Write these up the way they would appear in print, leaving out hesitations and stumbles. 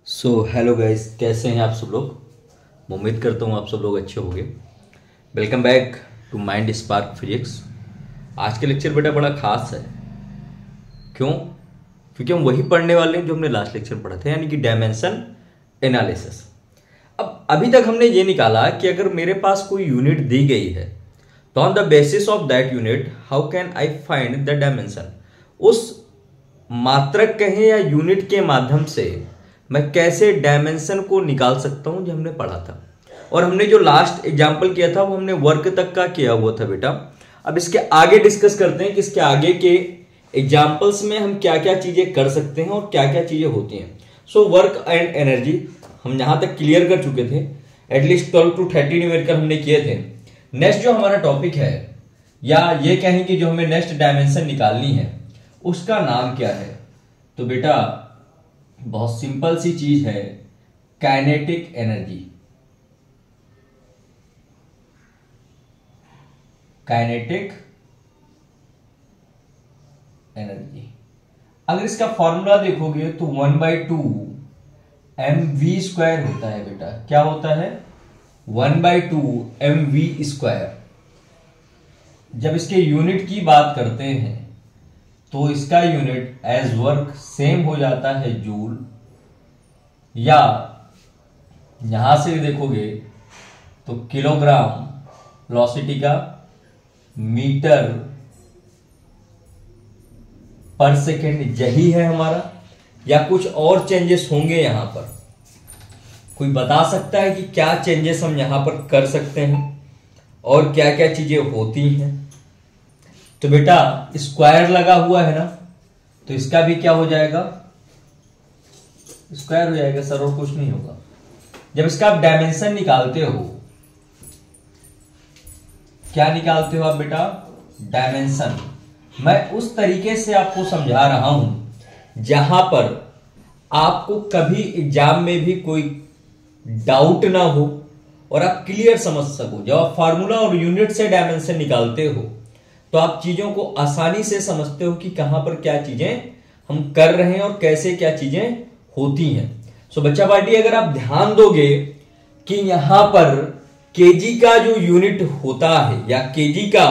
Hello guys, कैसे हैं आप सब लोग। मैं उम्मीद करता हूँ आप सब लोग अच्छे होंगे। Welcome back to Mind Spark physics. आज का लेक्चर बेटा बड़ा खास है। क्यों? क्योंकि हम वही पढ़ने वाले हैं जो हमने लास्ट लेक्चर पढ़ा था, यानी कि डायमेंशन एनालिसिस। अब अभी तक हमने ये निकाला कि अगर मेरे पास कोई यूनिट दी गई है तो on the basis of that unit how can I find the dimension. उस मात्रक कहें या यूनिट के माध्यम से मैं कैसे डायमेंशन को निकाल सकता हूं, जो हमने पढ़ा था। और हमने जो लास्ट एग्जांपल किया था वो हमने वर्क तक का किया हुआ था बेटा। अब इसके आगे डिस्कस करते हैं कि इसके आगे के एग्जांपल्स में हम क्या क्या चीजें कर सकते हैं और क्या क्या चीजें होती हैं। वर्क एंड एनर्जी हम यहां तक क्लियर कर चुके थे, एटलीस्ट 12 to 30 न्यूमेरिकल हमने किए थे। नेक्स्ट जो हमारा टॉपिक है, या ये कहें कि जो हमें नेक्स्ट डायमेंशन निकालनी है उसका नाम क्या है, तो बेटा बहुत सिंपल सी चीज है, काइनेटिक एनर्जी। काइनेटिक एनर्जी अगर इसका फॉर्मूला देखोगे तो 1/2 mv² होता है बेटा। क्या होता है? 1/2 mv²। जब इसके यूनिट की बात करते हैं तो इसका यूनिट एज वर्क सेम हो जाता है जूल, या यहां से देखोगे तो किलोग्राम वेलोसिटी का मीटर पर सेकेंड, यही है हमारा, या कुछ और चेंजेस होंगे यहां पर? कोई बता सकता है कि क्या चेंजेस हम यहां पर कर सकते हैं और क्या क्या चीजें होती हैं? तो बेटा स्क्वायर लगा हुआ है ना, तो इसका भी क्या हो जाएगा? स्क्वायर हो जाएगा सर, और कुछ नहीं होगा। जब इसका आप डायमेंशन निकालते हो, क्या निकालते हो आप बेटा? डायमेंशन। मैं उस तरीके से आपको समझा रहा हूं जहां पर आपको कभी एग्जाम में भी कोई डाउट ना हो और आप क्लियर समझ सको। जब आप फार्मूला और यूनिट से डायमेंशन निकालते हो तो आप चीजों को आसानी से समझते हो कि कहां पर क्या चीजें हम कर रहे हैं और कैसे क्या चीजें होती हैं। बच्चा पार्टी, अगर आप ध्यान दोगे कि यहां पर केजी का जो यूनिट होता है या केजी का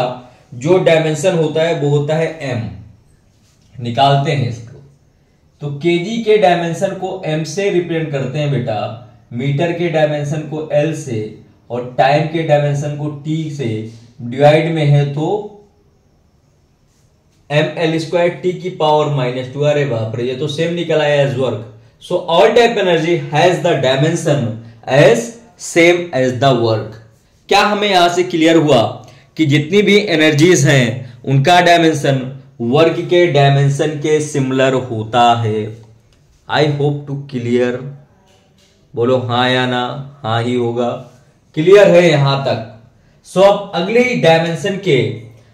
जो डायमेंशन होता है वो होता है एम। निकालते हैं इसको, तो केजी के डायमेंशन को एम से रिप्रेजेंट करते हैं बेटा, मीटर के डायमेंशन को एल से, और टाइम के डायमेंशन को टी से। डिवाइड में है तो ml² t⁻²। अरे बाप रे, ये तो सेम निकल आया as work. All type energy has the dimension as same as the work. क्या हमें यहां से क्लियर हुआ कि जितनी भी एनर्जीज हैं उनका डायमेंशन वर्क के डायमेंशन के सिमिलर होता है? I hope to clear. बोलो हाँ या ना। हाँ ही होगा। क्लियर है यहां तक? अब अगले डायमेंशन के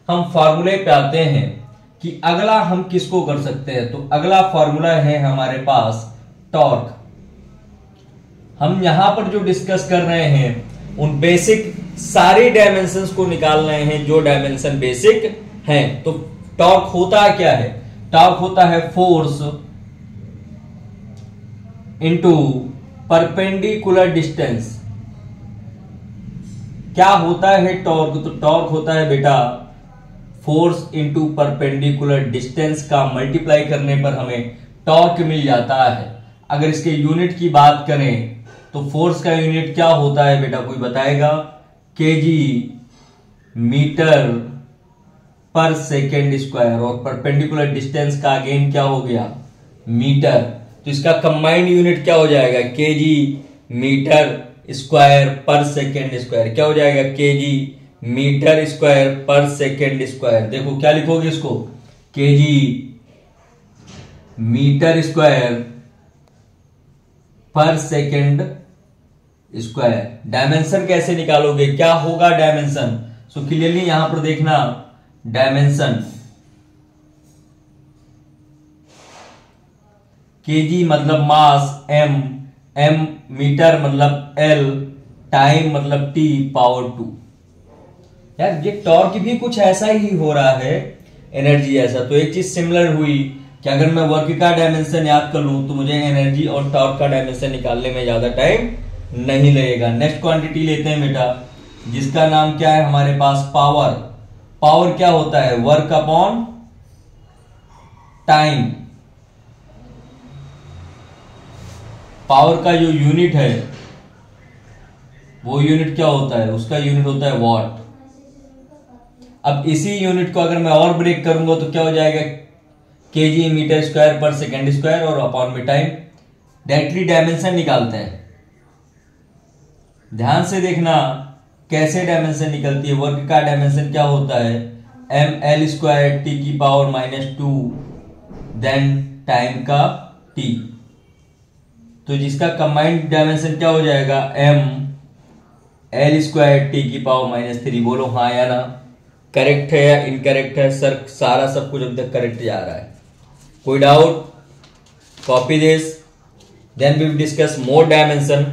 हम फॉर्मूले पे आते हैं कि अगला हम किसको कर सकते हैं। तो अगला फॉर्मूला है हमारे पास टॉर्क। हम यहां पर जो डिस्कस कर रहे हैं उन बेसिक सारे डायमेंशंस को निकाल रहे हैं जो डायमेंशन बेसिक हैं। तो टॉर्क होता क्या है? टॉर्क होता है फोर्स इनटू परपेंडिकुलर डिस्टेंस। क्या होता है टॉर्क? तो टॉर्क होता है बेटा फोर्स इनटू परपेंडिकुलर डिस्टेंस का मल्टीप्लाई करने पर हमें टॉर्क मिल जाता है। अगर इसके यूनिट की बात करें तो फोर्स का यूनिट क्या होता है बेटा, कोई बताएगा? केजी मीटर पर सेकेंड स्क्वायर, और परपेंडिकुलर डिस्टेंस का अगेन क्या हो गया? मीटर। तो इसका कंबाइंड यूनिट क्या हो जाएगा? केजी मीटर स्क्वायर पर सेकेंड स्क्वायर। क्या हो जाएगा? केजी मीटर स्क्वायर पर सेकेंड स्क्वायर। देखो क्या लिखोगे इसको? केजी मीटर स्क्वायर पर सेकेंड स्क्वायर। डायमेंशन कैसे निकालोगे? क्या होगा डायमेंशन? क्लियरली यहां पर देखना, डायमेंशन केजी मतलब मास, एम मीटर मतलब एल, टाइम मतलब t⁻²। यार ये टॉर्क भी कुछ ऐसा ही हो रहा है, एनर्जी ऐसा। तो एक चीज सिमिलर हुई कि अगर मैं वर्क का डायमेंशन याद कर लूं तो मुझे एनर्जी और टॉर्क का डायमेंशन निकालने में ज्यादा टाइम नहीं लगेगा। नेक्स्ट क्वांटिटी लेते हैं बेटा, जिसका नाम क्या है हमारे पास, पावर। पावर क्या होता है, वर्क अपॉन टाइम। पावर का जो यूनिट है वो यूनिट क्या होता है, उसका यूनिट होता है वॉट। अब इसी यूनिट को अगर मैं और ब्रेक करूंगा तो क्या हो जाएगा, केजी मीटर स्क्वायर पर सेकेंड स्क्वायर और अपॉन में टाइम। डायरेक्टली डायमेंशन निकालते हैं, ध्यान से देखना कैसे डायमेंशन निकलती है। वर्क का डायमेंशन क्या होता है, एम एल स्क्वायर टी की पावर -2 देन टाइम का टी। तो जिसका कंबाइंड डायमेंशन क्या हो जाएगा, एम एल स्क्वायर टी की पावर -3। बोलो हाँ या ना, करेक्ट है या इनकरेक्ट है सर? सारा सब कुछ अब तक करेक्ट जा रहा है, कोई doubt? Copy this, then we discuss more dimension.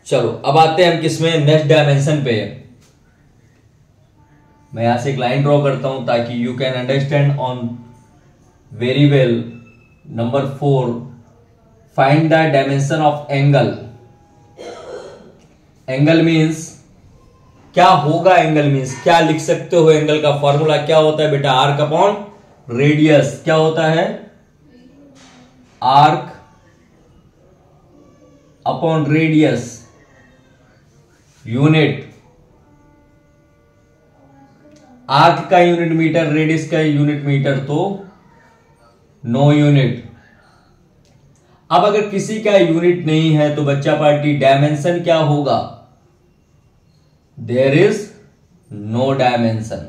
चलो अब आते हैं हम किसमें, नेक्स्ट डायमेंशन पे। मैं यहां से एक लाइन ड्रॉ करता हूं ताकि you can understand on very well. Number 4, find the dimension of angle. Angle means क्या होगा, एंगल मीन्स क्या लिख सकते हो, एंगल का फॉर्मूला क्या होता है बेटा, आर्क अपॉन रेडियस। क्या होता है, arc upon radius. Unit, arc का यूनिट मीटर, रेडियस का यूनिट मीटर, तो नो यूनिट। अब अगर किसी का यूनिट नहीं है तो बच्चा पार्टी डायमेंशन क्या होगा, देयर इज नो डायमेंशन।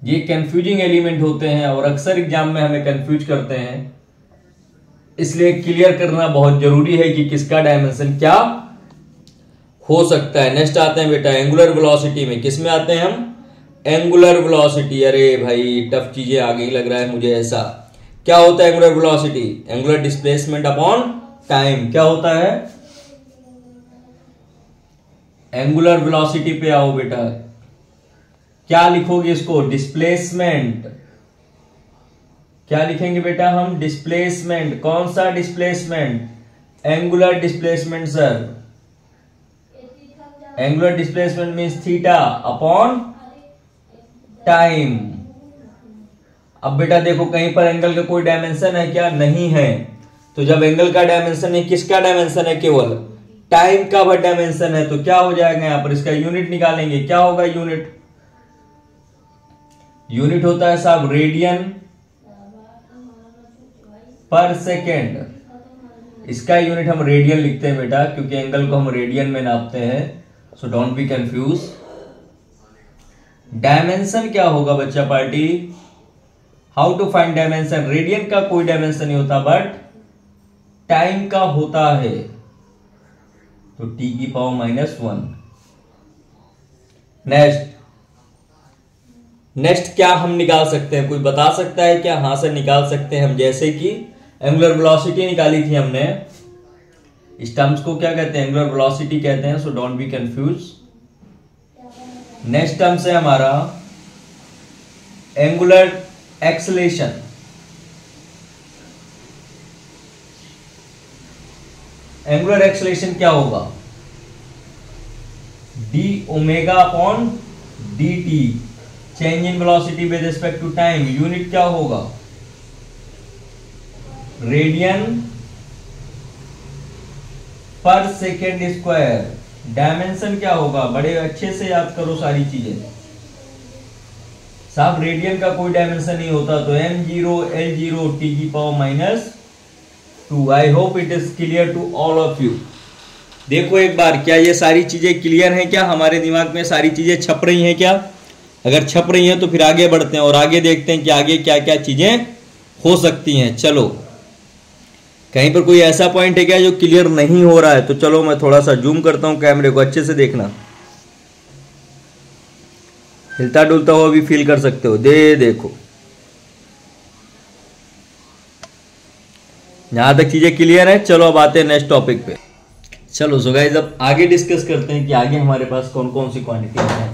ये कंफ्यूजिंग एलिमेंट होते हैं और अक्सर एग्जाम में हमें कंफ्यूज करते हैं, इसलिए क्लियर करना बहुत जरूरी है कि किसका डायमेंशन क्या हो सकता है। नेक्स्ट आते हैं बेटा एंगुलर वेलोसिटी में। किस में आते हैं हम, एंगुलर वेलोसिटी। अरे भाई टफ चीजें आ गई लग रहा है मुझे ऐसा। क्या होता है angular velocity, angular displacement upon time. क्या होता है, एंगुलर वेलोसिटी पे आओ बेटा, क्या लिखोगे इसको, डिस्प्लेसमेंट। क्या लिखेंगे बेटा हम, डिस्प्लेसमेंट। कौन सा displacement, angular displacement sir. Angular displacement means theta upon time. अब बेटा देखो कहीं पर एंगल का कोई डायमेंशन है क्या, नहीं है। तो जब एंगल का डायमेंशन है, किसका डायमेंशन है, केवल टाइम का वह डायमेंशन है, तो क्या हो जाएगा यहां पर, इसका यूनिट निकालेंगे। क्या होगा यूनिट, यूनिट होता है साहब रेडियन पर सेकेंड। इसका यूनिट हम रेडियन लिखते हैं बेटा, क्योंकि एंगल को हम रेडियन में नापते हैं, so don't be confuse. Dimension क्या होगा बच्चा party, how to find dimension. Radian का कोई डायमेंशन नहीं होता, बट टाइम का होता है, तो टी की पावर -1। नेक्स्ट क्या हम निकाल सकते हैं, कोई बता सकता है क्या? हाँ सर निकाल सकते हैं हम, जैसे कि एंगुलर वेलोसिटी निकाली थी हमने। इस टर्म्स को क्या कहते हैं, एंगुलर वेलोसिटी कहते हैं, so don't be confuse. Next terms है हमारा एंगुलर एक्सेलेरेशन। एंगुलर एक्सेलेरेशन क्या होगा, D omega upon D T, change in velocity with respect to time. Unit क्या होगा, रेडियन पर सेकेंड स्क्वायर। डायमेंशन क्या होगा, बड़े अच्छे से याद करो सारी चीजें साहब। रेडियन का कोई डायमेंशन नहीं होता, तो m0 L0 t की power -2। I hope it is clear to all of you. देखो एक बार, क्या ये सारी चीजें क्लियर हैं क्या, हमारे दिमाग में सारी चीजें छप रही हैं क्या? अगर छप रही हैं तो फिर आगे बढ़ते हैं और आगे देखते हैं कि आगे क्या क्या चीजें हो सकती हैं। चलो कहीं पर कोई ऐसा पॉइंट है क्या जो क्लियर नहीं हो रहा है? तो चलो मैं थोड़ा सा जूम करता हूं कैमरे को, अच्छे से देखना, हिलता डुलता हुआ भी फील कर सकते हो। देखो यहां तक चीजें क्लियर है। चलो अब आते हैं नेक्स्ट टॉपिक पे। चलो सो गाइस अब आगे डिस्कस करते हैं कि आगे हमारे पास कौन कौन सी क्वांटिटी हैं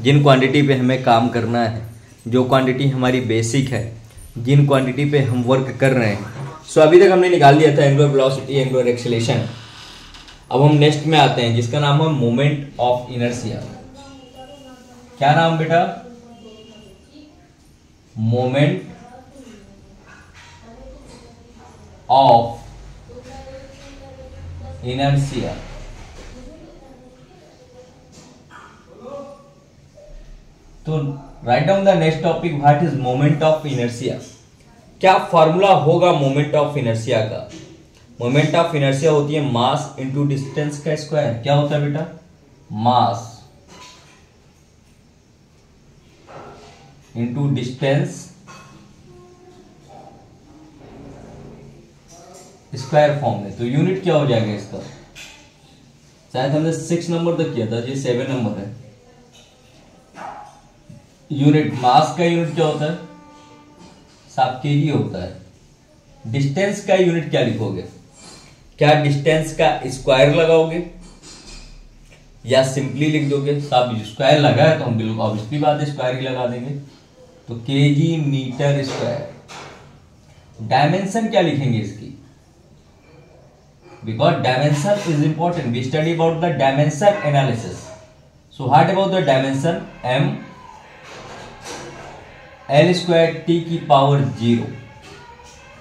जिन क्वांटिटी पे हमें काम करना है। जो क्वांटिटी हमारी बेसिक है, जिन क्वांटिटी पे हम वर्क कर रहे हैं। सो अभी तक हमने निकाल लिया था एंगुलर वेलोसिटी, एंगुलर एक्सेलरेशन। अब हम नेक्स्ट में आते हैं जिसका नाम है मोमेंट ऑफ इनर्शिया। क्या नाम बेटा? Moment of inertia. तो write down the next topic, what is moment of inertia. क्या फॉर्मूला होगा मोमेंट ऑफ इनर्शिया का? मोमेंट ऑफ इनर्शिया होती है मास इंटू डिस्टेंस का स्क्वायर। क्या होता है बेटा? Mass into distance square form में। तो यूनिट क्या हो जाएगा इसका? शायद हमने 6 नंबर तक किया था, ये 7 नंबर है। यूनिट मास का यूनिट क्या होता है? साफ केजी होता है। डिस्टेंस का यूनिट क्या लिखोगे? क्या डिस्टेंस का स्क्वायर लगाओगे या सिंपली लिख दोगे? साहब स्क्वायर लगा है तो हम बिल्कुल ऑब्वियसली बात है स्क्वायर ही लगा देंगे। तो केजी मीटर स्क्वायर। डायमेंशन क्या लिखेंगे इसकी? Because dimension is important, we study about the dimension analysis. So what about the dimension? m l square T की पावर 0।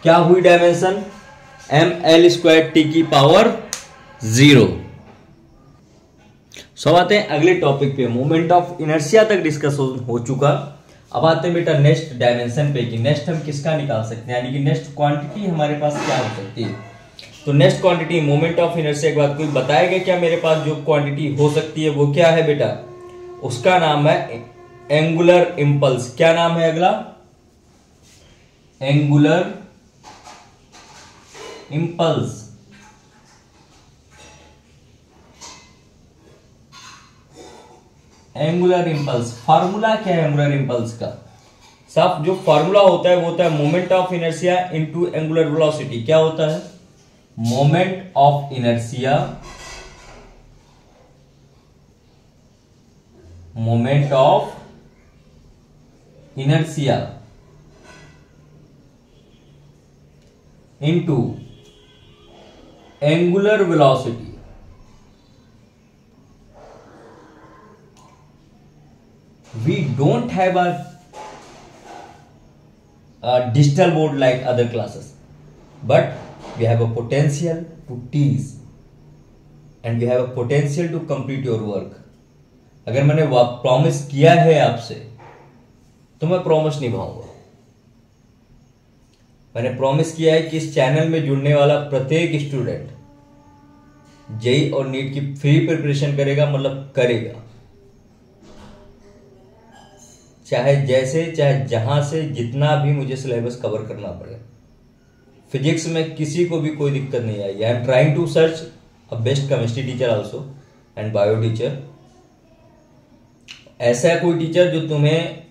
क्या हुई dimension? m l square T की पावर 0। सो आते हैं अगले टॉपिक पे। मोमेंट ऑफ इनर्शिया तक discuss हो चुका। अब आते हैं बेटा नेक्स्ट डायमेंशन पे कि नेक्स्ट हम किसका निकाल सकते हैं, यानी कि नेक्स्ट क्वांटिटी हमारे पास क्या हो सकती है। तो next quantity moment of inertia के बाद कोई बताएगा क्या मेरे पास जो क्वांटिटी हो सकती है वो क्या है बेटा? उसका नाम है एंगुलर इंपल्स। क्या नाम है अगला? Angular impulse. Angular impulse formula क्या है एंगुलर इंपल्स का? साफ जो फार्मूला होता है वो होता है moment of inertia into angular velocity. क्या होता है? Moment of inertia, moment of inertia into angular velocity. We don't have a digital board like other classes, but we have a potential to tease and we have a potential to complete your work. अगर मैंने promise किया है आपसे तो मैं promise निभाऊंगा। मैंने promise किया है कि इस चैनल में जुड़ने वाला प्रत्येक स्टूडेंट जेई और नीट की फ्री प्रिपरेशन करेगा, मतलब करेगा, चाहे जैसे चाहे जहां से जितना भी मुझे सिलेबस कवर करना पड़े। फिजिक्स में किसी को भी कोई दिक्कत नहीं आई। I am trying to search a best chemistry teacher also and bio teacher. ऐसा कोई टीचर जो तुम्हें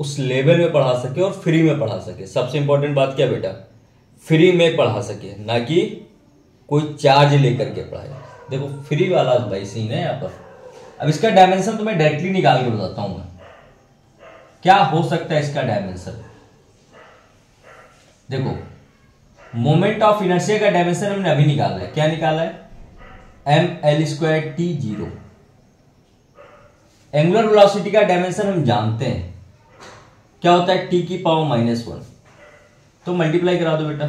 उस लेवल में पढ़ा सके और फ्री में पढ़ा सके। सबसे इंपॉर्टेंट बात क्या बेटा? फ्री में पढ़ा सके, ना कि कोई चार्ज लेकर के पढ़ाए। देखो फ्री वाला भाई सीन है यहाँ पर। अब इसका डायमेंशन तो मैं डायरेक्टली निकाल के बताता हूं मैं क्या हो सकता है इसका डायमेंशन। देखो मोमेंट ऑफ इनर्शिया का डायमेंशन हमने अभी निकाला है। क्या निकाला है? M L square T 0। Angular velocity का डायमेंशन हम जानते हैं क्या होता है? टी की पावर -1। तो मल्टीप्लाई करा दो बेटा,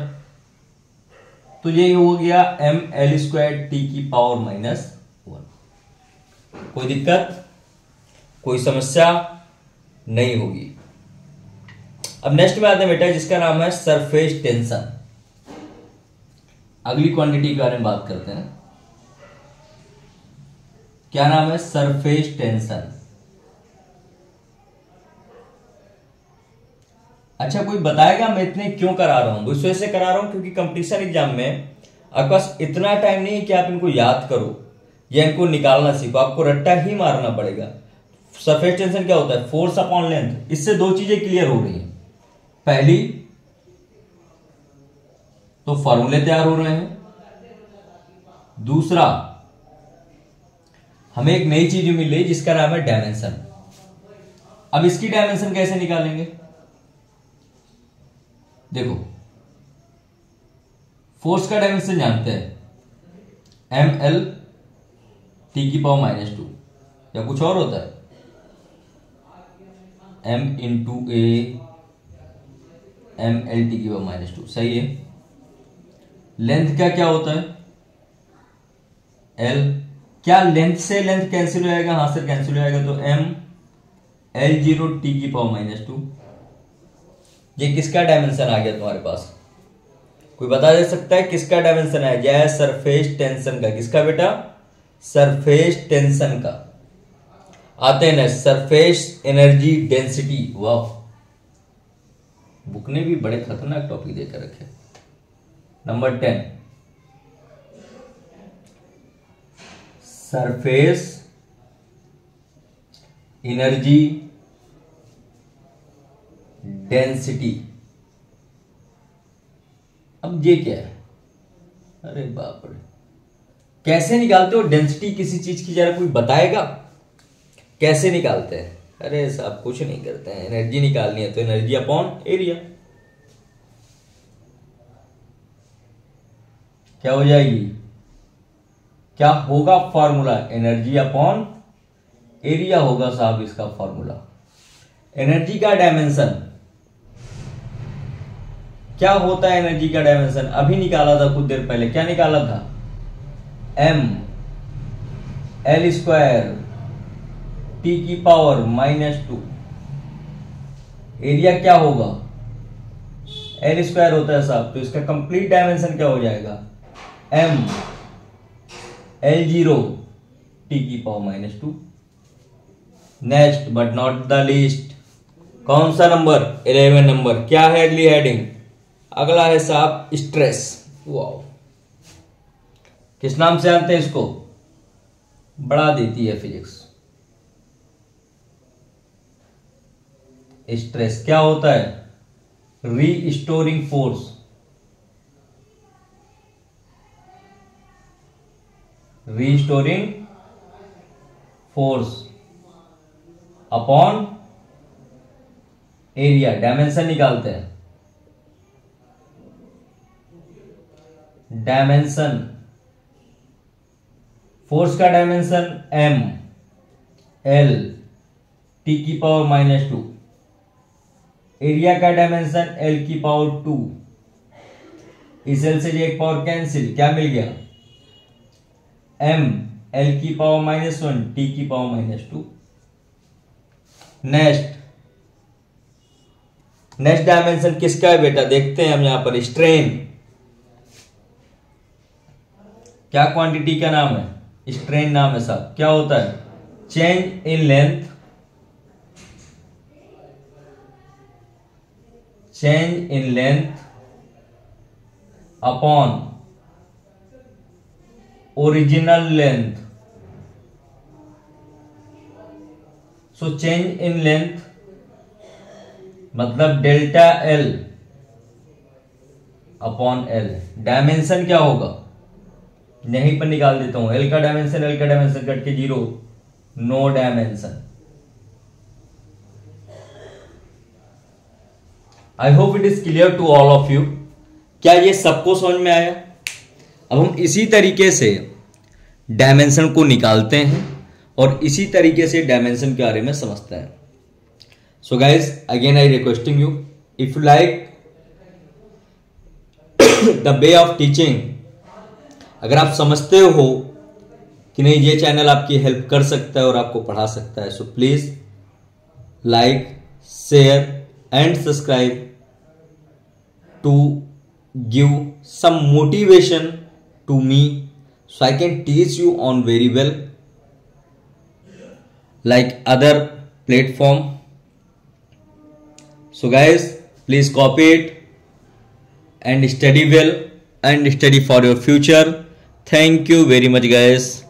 तो ये हो गया एम एल स्क्वायर टी की पावर -1। कोई दिक्कत, कोई समस्या नहीं होगी। अब नेक्स्ट में आते हैं बेटा जिसका नाम है सरफेस टेंशन। अगली क्वांटिटी के बारे में बात करते हैं। क्या नाम है? Surface tension. अच्छा कोई बताएगा मैं इतने क्यों करा रहा हूं? इस वजह से करा रहा हूं क्योंकि कंपटीशन एग्जाम में आपके पास इतना टाइम नहीं है कि आप इनको याद करो या इनको निकालना सीखो, आपको रट्टा ही मारना पड़ेगा। सरफेस टेंशन क्या होता है? Force upon length. इससे दो चीजें क्लियर हो रही हैं। पहली तो फॉर्मूले तैयार हो रहे हैं, दूसरा हमें एक नई चीज मिल रही जिसका नाम है डायमेंशन। अब इसकी डायमेंशन कैसे निकालेंगे? देखो, फोर्स का डायमेंशन जानते हैं, ml T⁻², या कुछ और होता है? m × a ml T⁻², सही है। लेंथ का क्या होता है? l। क्या लेंथ से लेंथ कैंसिल हो जाएगा? हां से कैंसिल हो जाएगा, तो m L0 T⁻²। ये किसका डायमेंशन आ गया तुम्हारे पास? कोई बता दे सकता है किसका डायमेंशन आ गया है? सरफेस टेंशन का। किसका बेटा? सरफेस टेंशन का। आते हैं ना, सरफेस एनर्जी डेंसिटी। वाह, बुक ने भी बड़े खतरनाक टॉपिक देकर रखे। Number 10, surface energy density. अब ये क्या है? अरे बाप रे, कैसे निकालते हो डेंसिटी किसी चीज की? जरा कोई बताएगा कैसे निकालते हैं? अरे साहब कुछ नहीं करते हैं, एनर्जी निकालनी है तो एनर्जी अपॉन एरिया। क्या हो जाएगी? क्या होगा फॉर्मूला? एनर्जी अपॉन एरिया होगा साहब इसका फॉर्मूला। एनर्जी का डायमेंशन क्या होता है? एनर्जी का डायमेंशन अभी निकाला था कुछ देर पहले। क्या निकाला था? m L² T⁻²। एरिया क्या होगा? L² होता है साहब, तो इसका कंप्लीट डायमेंशन क्या हो जाएगा? m L0 T⁻²। Next but not the least, कौन सा नंबर? 11 नंबर। क्या है अगली हेडिंग? अगला है साहब स्ट्रेस। वाओ, किस नाम से जानते हैं इसको? बढ़ा देती है फिजिक्स। स्ट्रेस क्या होता है? Restoring force. Restoring force upon area. Dimension निकालते हैं। डायमेंशन, फोर्स का dimension m L T⁻²। Area का डायमेंशन L⁻²। इस L से एक पावर कैंसिल, क्या मिल गया? m L⁻⁻1 T⁻²। Next dimension किसका है बेटा? देखते हैं हम यहां पर। स्ट्रेन, क्या क्वांटिटी का नाम है? स्ट्रेन नाम है साहब। क्या होता है? Change in length, change in length upon original length. So change in length मतलब delta L upon L। Dimension क्या होगा? यहीं पर निकाल देता हूं। L का डायमेंशन कट के 0, no dimension. I hope it is clear to all of you. क्या ये सबको समझ में आया? अब हम इसी तरीके से डायमेंशन को निकालते हैं और इसी तरीके से डायमेंशन के बारे में समझते हैं। So guys, again I requesting you, if you like the way of teaching, अगर आप समझते हो कि नहीं ये चैनल आपकी हेल्प कर सकता है और आपको पढ़ा सकता है, so please like, share and subscribe to give some motivation to me, so I can teach you on very well like other platform. So guys, please copy it and study well and study for your future. Thank you very much guys.